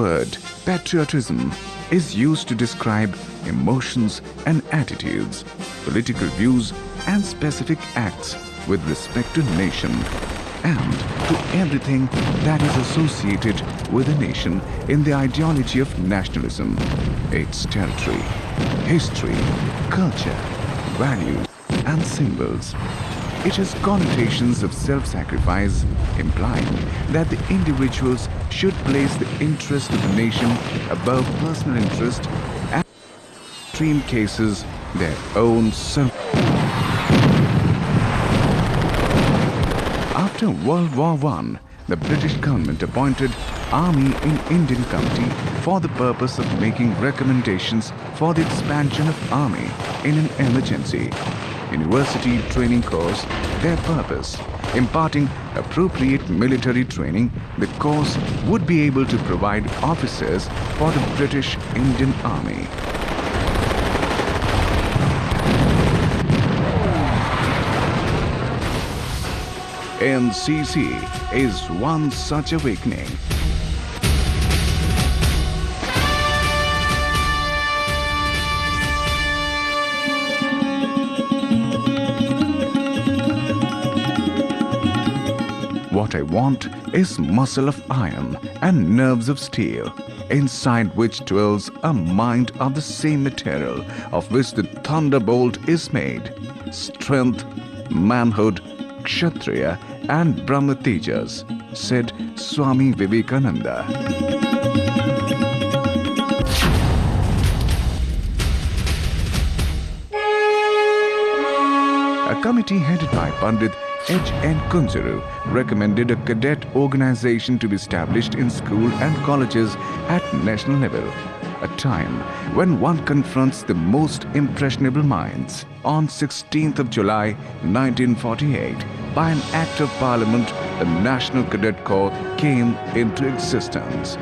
word patriotism is used to describe emotions and attitudes, political views and specific acts with respect to nation and to everything that is associated with a nation in the ideology of nationalism, its territory, history, culture, values and symbols. It has connotations of self-sacrifice, implying that the individuals should place the interest of the nation above personal interest and, in extreme cases, their own self. After World War I, the British government appointed Army in Indian Committee for the purpose of making recommendations for the expansion of Army in an emergency. University training course, their purpose, imparting appropriate military training, the course would be able to provide officers for the British Indian Army. NCC is one such awakening. What I want is muscle of iron and nerves of steel, inside which dwells a mind of the same material of which the thunderbolt is made. Strength, manhood, Kshatriya and Brahma Tejas, said Swami Vivekananda. A committee headed by Pandit H.N. Kunjuru recommended a cadet organization to be established in school and colleges at national level, a time when one confronts the most impressionable minds. On 16th of July 1948, by an Act of Parliament, the National Cadet Corps came into existence.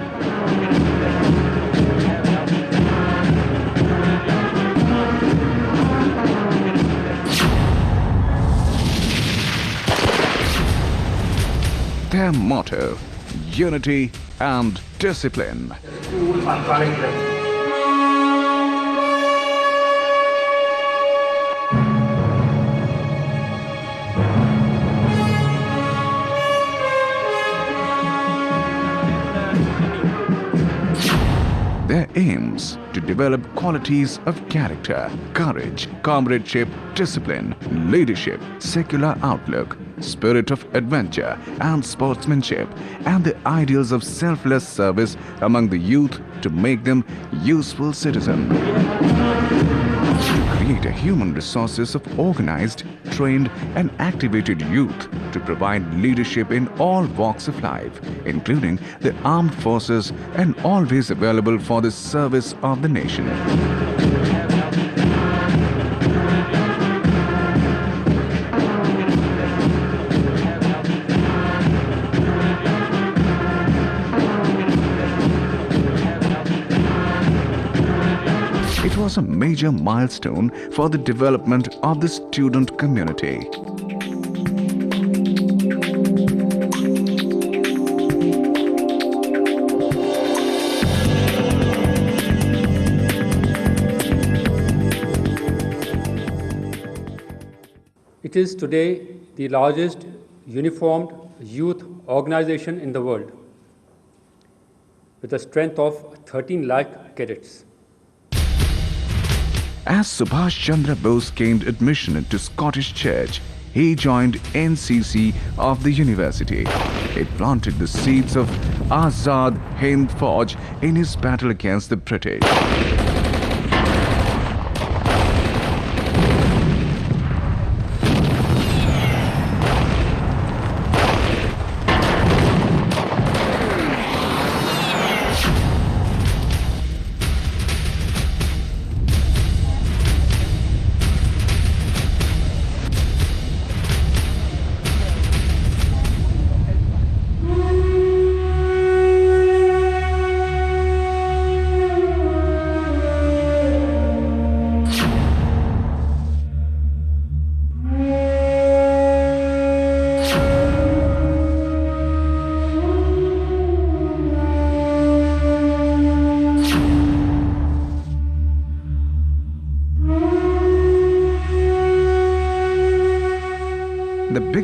Their motto, unity and discipline. Their aims to develop qualities of character, courage, comradeship, discipline, leadership, secular outlook, spirit of adventure and sportsmanship, and the ideals of selfless service among the youth to make them useful citizens. To create a human resources of organized, trained and activated youth to provide leadership in all walks of life, including the armed forces, and always available for the service of the nation. It was a major milestone for the development of the student community. It is today the largest uniformed youth organization in the world, with a strength of 13 lakh cadets. As Subhash Chandra Bose gained admission into Scottish Church, he joined NCC of the university. It planted the seeds of Azad Hind Fauj in his battle against the British.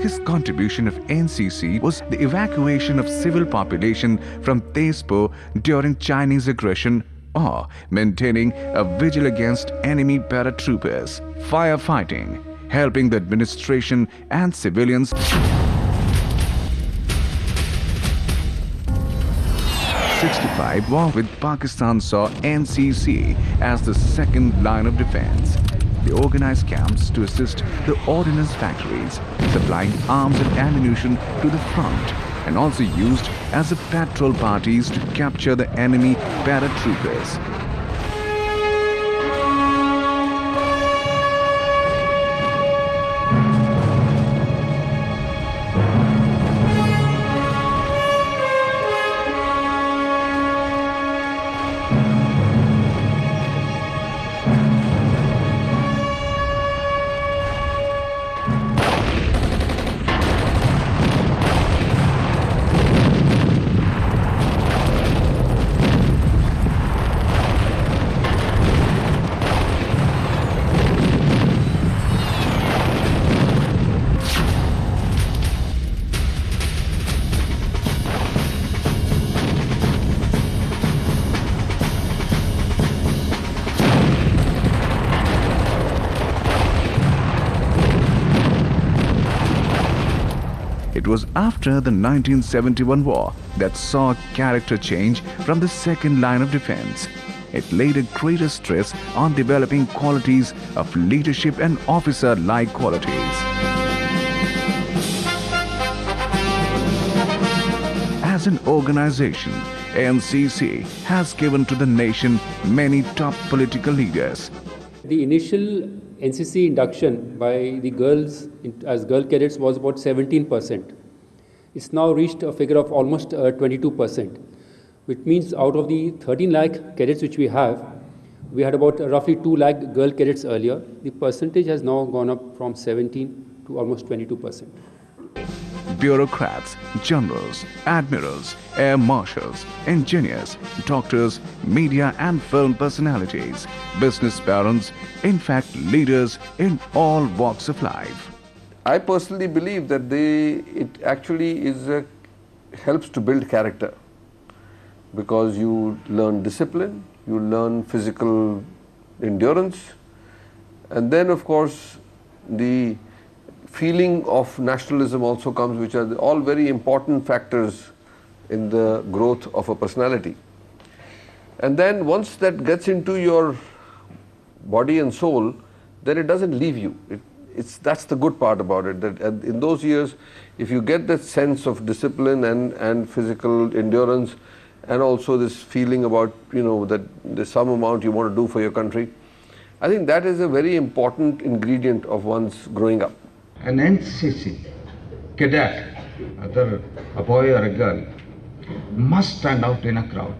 biggest contribution of NCC was the evacuation of civil population from Tezpo during Chinese aggression, or maintaining a vigil against enemy paratroopers, firefighting, helping the administration and civilians. 65 war with Pakistan saw NCC as the second line of defense. They organized camps to assist the ordnance factories, supplying arms and ammunition to the front, and also used as a patrol parties to capture the enemy paratroopers. It was after the 1971 war that saw a character change from the second line of defense. It laid a greater stress on developing qualities of leadership and officer-like qualities. As an organization, NCC has given to the nation many top political leaders. The initial NCC induction by the girls as girl cadets was about 17%. It's now reached a figure of almost 22%, which means out of the 13 lakh cadets which we had about roughly 2 lakh girl cadets earlier. The percentage has now gone up from 17 to almost 22%. Bureaucrats, generals, admirals, air marshals, engineers, doctors, media and film personalities, business barons, in fact leaders in all walks of life. I personally believe that it actually helps to build character, because you learn discipline, you learn physical endurance, and then of course the feeling of nationalism also comes, which are all very important factors in the growth of a personality. And then once that gets into your body and soul, then it doesn't leave you. That's the good part about it, that in those years, if you get that sense of discipline and physical endurance, and also this feeling about, that there's some amount you want to do for your country, I think that is a very important ingredient of one's growing up. An NCC cadet, whether a boy or a girl, must stand out in a crowd.